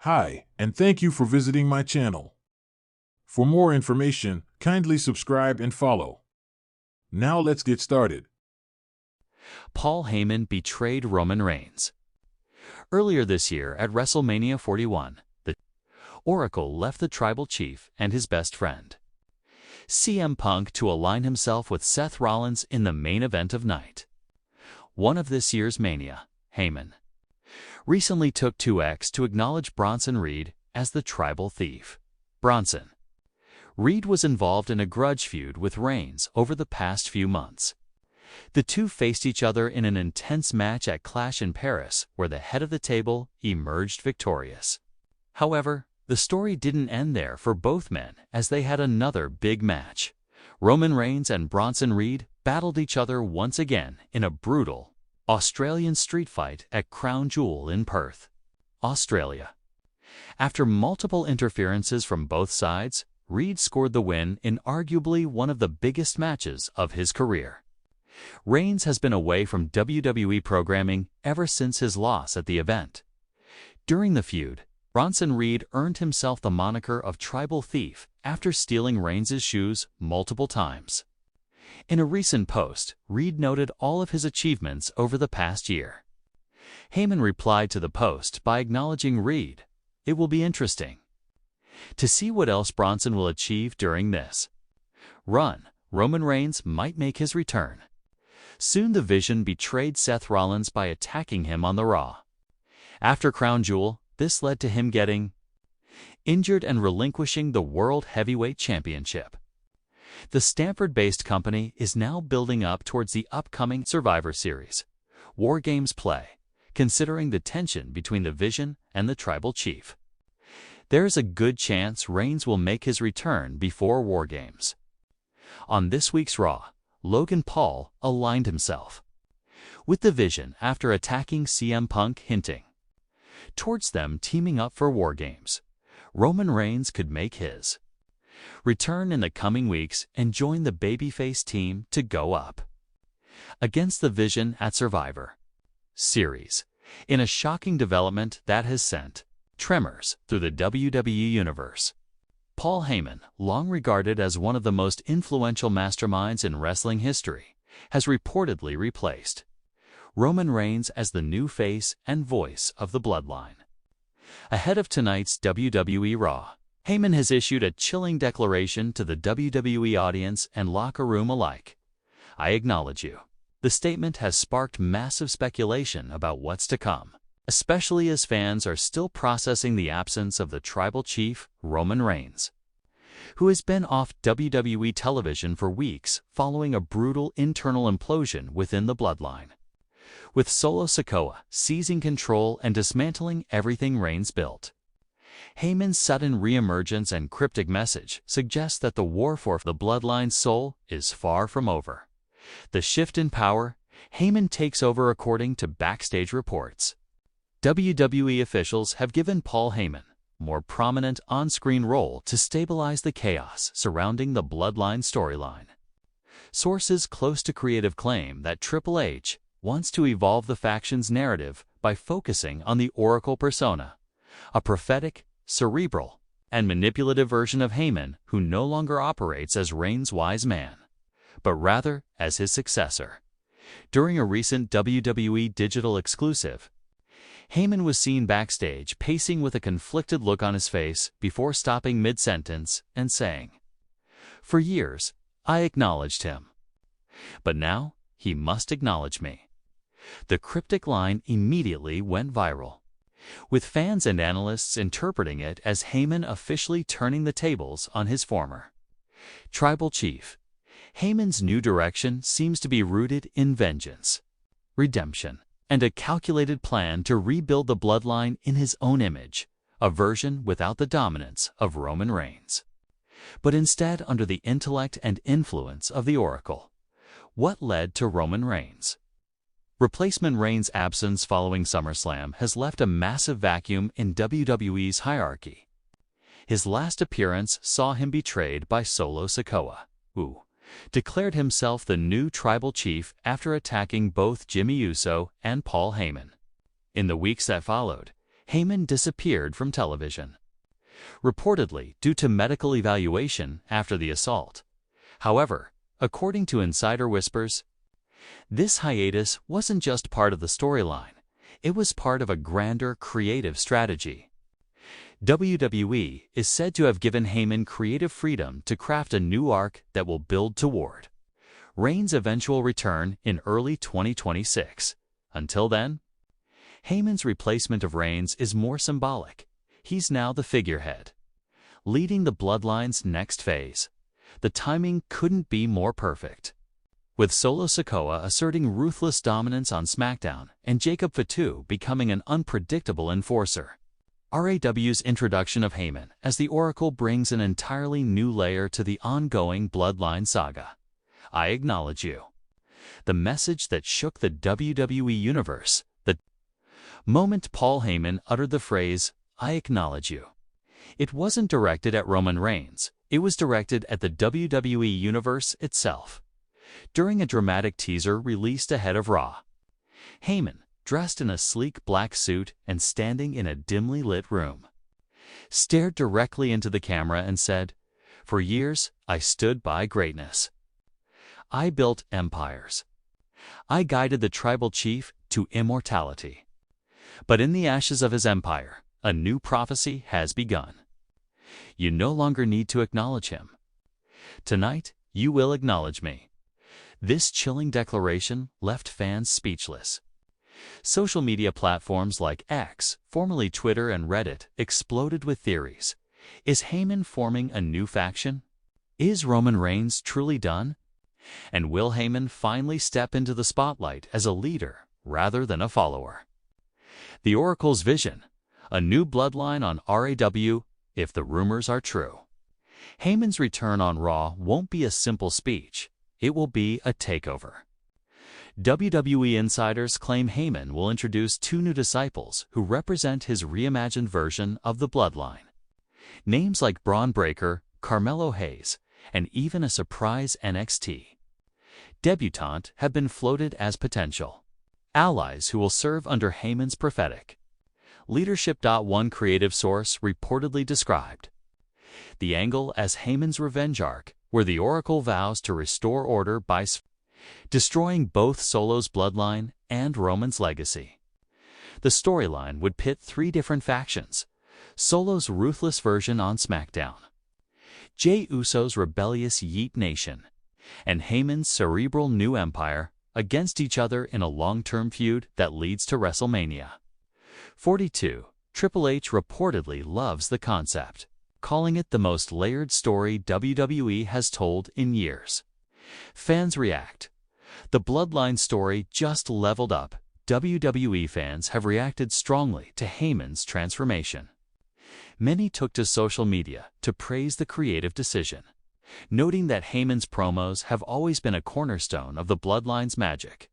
Hi, and thank you for visiting my channel. For more information, kindly subscribe and follow. Now let's get started. Paul Heyman betrayed Roman Reigns. Earlier this year at WrestleMania 41, the Oracle left the Tribal Chief and his best friend, CM Punk, to align himself with Seth Rollins in the main event of night one of this year's Mania. Heyman recently took 2X to acknowledge Bronson Reed as the Tribal Thief. Bronson Reed was involved in a grudge feud with Reigns over the past few months. The two faced each other in an intense match at Clash in Paris, where the head of the table emerged victorious. However, the story didn't end there for both men, as they had another big match. Roman Reigns and Bronson Reed battled each other once again in a brutal Australian street fight at Crown Jewel in Perth, Australia. After multiple interferences from both sides, Reed scored the win in arguably one of the biggest matches of his career. Reigns has been away from WWE programming ever since his loss at the event. During the feud, Bronson Reed earned himself the moniker of Tribal Thief after stealing Reigns' shoes multiple times. In a recent post, Reed noted all of his achievements over the past year. Heyman replied to the post by acknowledging Reed. It will be interesting to see what else Bronson will achieve during this run. Roman Reigns might make his return. Soon the Vision betrayed Seth Rollins by attacking him on the Raw. After Crown Jewel, this led to him getting injured and relinquishing the World Heavyweight Championship. The Stamford-based company is now building up towards the upcoming Survivor Series War Games play, considering the tension between the Vision and the Tribal Chief. There is a good chance Reigns will make his return before War Games. On this week's Raw, Logan Paul aligned himself with the Vision after attacking CM Punk, hinting towards them teaming up for War Games. Roman Reigns could make his return in the coming weeks and join the babyface team to go up against the Vision at Survivor Series, in a shocking development that has sent tremors through the WWE universe. Paul Heyman, long regarded as one of the most influential masterminds in wrestling history, has reportedly replaced Roman Reigns as the new face and voice of the Bloodline. Ahead of tonight's WWE Raw, Heyman has issued a chilling declaration to the WWE audience and locker room alike. "I acknowledge you." The statement has sparked massive speculation about what's to come, especially as fans are still processing the absence of the Tribal Chief, Roman Reigns, who has been off WWE television for weeks following a brutal internal implosion within the Bloodline, with Solo Sikoa seizing control and dismantling everything Reigns built. Heyman's sudden reemergence and cryptic message suggests that the war for the Bloodline's soul is far from over. The shift in power, Heyman takes over according to backstage reports. WWE officials have given Paul Heyman a more prominent on-screen role to stabilize the chaos surrounding the Bloodline storyline. Sources close to creative claim that Triple H wants to evolve the faction's narrative by focusing on the Oracle persona, a prophetic, cerebral, and manipulative version of Heyman who no longer operates as Reigns' wise man, but rather as his successor. During a recent WWE digital exclusive, Heyman was seen backstage pacing with a conflicted look on his face before stopping mid-sentence and saying, "For years, I acknowledged him, but now he must acknowledge me." The cryptic line immediately went viral, with fans and analysts interpreting it as Heyman officially turning the tables on his former Tribal Chief. Heyman's new direction seems to be rooted in vengeance, redemption, and a calculated plan to rebuild the Bloodline in his own image, a version without the dominance of Roman Reigns, but instead under the intellect and influence of the Oracle. What led to Roman Reigns' replacement? Reigns' absence following SummerSlam has left a massive vacuum in WWE's hierarchy. His last appearance saw him betrayed by Solo Sikoa, who declared himself the new Tribal Chief after attacking both Jimmy Uso and Paul Heyman. In the weeks that followed, Heyman disappeared from television, reportedly due to medical evaluation after the assault. However, according to insider whispers, this hiatus wasn't just part of the storyline, it was part of a grander creative strategy. WWE is said to have given Heyman creative freedom to craft a new arc that will build toward Reigns' eventual return in early 2026. Until then, Heyman's replacement of Reigns is more symbolic. He's now the figurehead, leading the Bloodline's next phase. The timing couldn't be more perfect, with Solo Sikoa asserting ruthless dominance on SmackDown and Jacob Fatu becoming an unpredictable enforcer. RAW's introduction of Heyman as the Oracle brings an entirely new layer to the ongoing Bloodline saga. I acknowledge you. The message that shook the WWE Universe. The moment Paul Heyman uttered the phrase, "I acknowledge you," it wasn't directed at Roman Reigns, it was directed at the WWE Universe itself. During a dramatic teaser released ahead of Raw, Heyman, dressed in a sleek black suit and standing in a dimly lit room, stared directly into the camera and said, "For years, I stood by greatness. I built empires. I guided the tribal chief to immortality. But in the ashes of his empire, a new prophecy has begun. You no longer need to acknowledge him. Tonight, you will acknowledge me." This chilling declaration left fans speechless. Social media platforms like X, formerly Twitter and Reddit, exploded with theories. Is Heyman forming a new faction? Is Roman Reigns truly done? And will Heyman finally step into the spotlight as a leader rather than a follower? The Oracle's vision, a new bloodline on RAW, if the rumors are true. Heyman's return on Raw won't be a simple speech. It will be a takeover. WWE insiders claim Heyman will introduce 2 new disciples who represent his reimagined version of the Bloodline. Names like Braun Breaker, Carmelo Hayes, and even a surprise NXT debutante have been floated as potential allies who will serve under Heyman's prophetic leadership. One creative source reportedly described the angle as Heyman's revenge arc, where the Oracle vows to restore order by destroying both Solo's bloodline and Roman's legacy. The storyline would pit 3 different factions: Solo's ruthless version on SmackDown, Jey Uso's rebellious Yeet Nation, and Heyman's cerebral new empire against each other in a long-term feud that leads to WrestleMania 42. Triple H reportedly loves the concept, calling it the most layered story WWE has told in years. Fans react. The Bloodline story just leveled up. WWE fans have reacted strongly to Heyman's transformation. Many took to social media to praise the creative decision, noting that Heyman's promos have always been a cornerstone of the Bloodline's magic.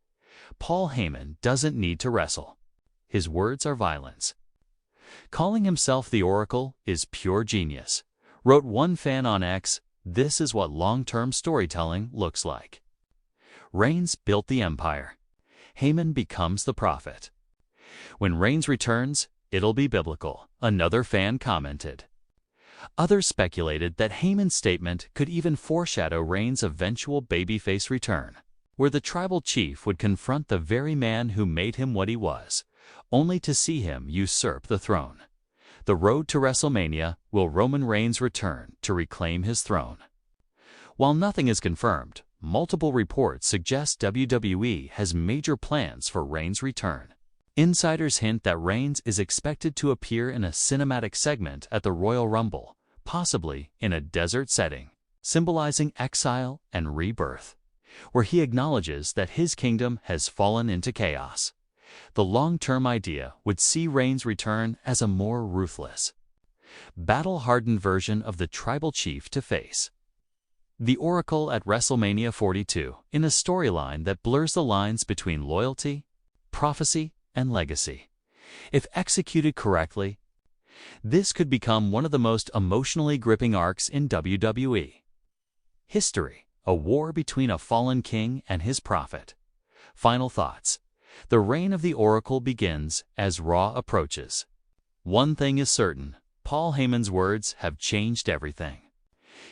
Paul Heyman doesn't need to wrestle. His words are violence. Calling himself the Oracle is pure genius, wrote one fan on X. This is what long-term storytelling looks like. Reigns built the empire. Heyman becomes the prophet. When Reigns returns, it'll be biblical, another fan commented. Others speculated that Heyman's statement could even foreshadow Reigns' eventual babyface return, where the tribal chief would confront the very man who made him what he was, only to see him usurp the throne. The road to WrestleMania, will Roman Reigns return to reclaim his throne? While nothing is confirmed, multiple reports suggest WWE has major plans for Reigns' return. Insiders hint that Reigns is expected to appear in a cinematic segment at the Royal Rumble, possibly in a desert setting, symbolizing exile and rebirth, where he acknowledges that his kingdom has fallen into chaos. The long-term idea would see Reigns return as a more ruthless, battle-hardened version of the tribal chief to face the Oracle at WrestleMania 42, in a storyline that blurs the lines between loyalty, prophecy, and legacy. If executed correctly, this could become one of the most emotionally gripping arcs in WWE history, a war between a fallen king and his prophet. Final thoughts. The reign of the Oracle begins as Raw approaches. One thing is certain, Paul Heyman's words have changed everything.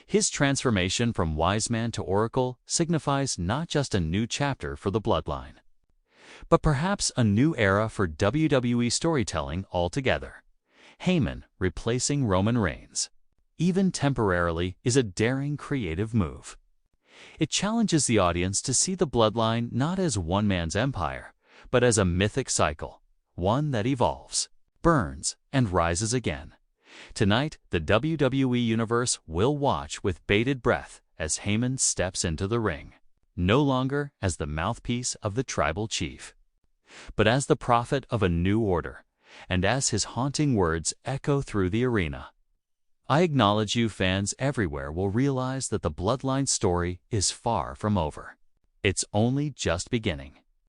His transformation from wise man to oracle signifies not just a new chapter for the bloodline, but perhaps a new era for WWE storytelling altogether. Heyman replacing Roman Reigns, even temporarily, is a daring creative move. It challenges the audience to see the bloodline not as one man's empire, but as a mythic cycle, one that evolves, burns, and rises again. Tonight, the WWE Universe will watch with bated breath as Heyman steps into the ring, no longer as the mouthpiece of the tribal chief, but as the prophet of a new order, and as his haunting words echo through the arena. I acknowledge you fans everywhere will realize that the bloodline story is far from over. It's only just beginning.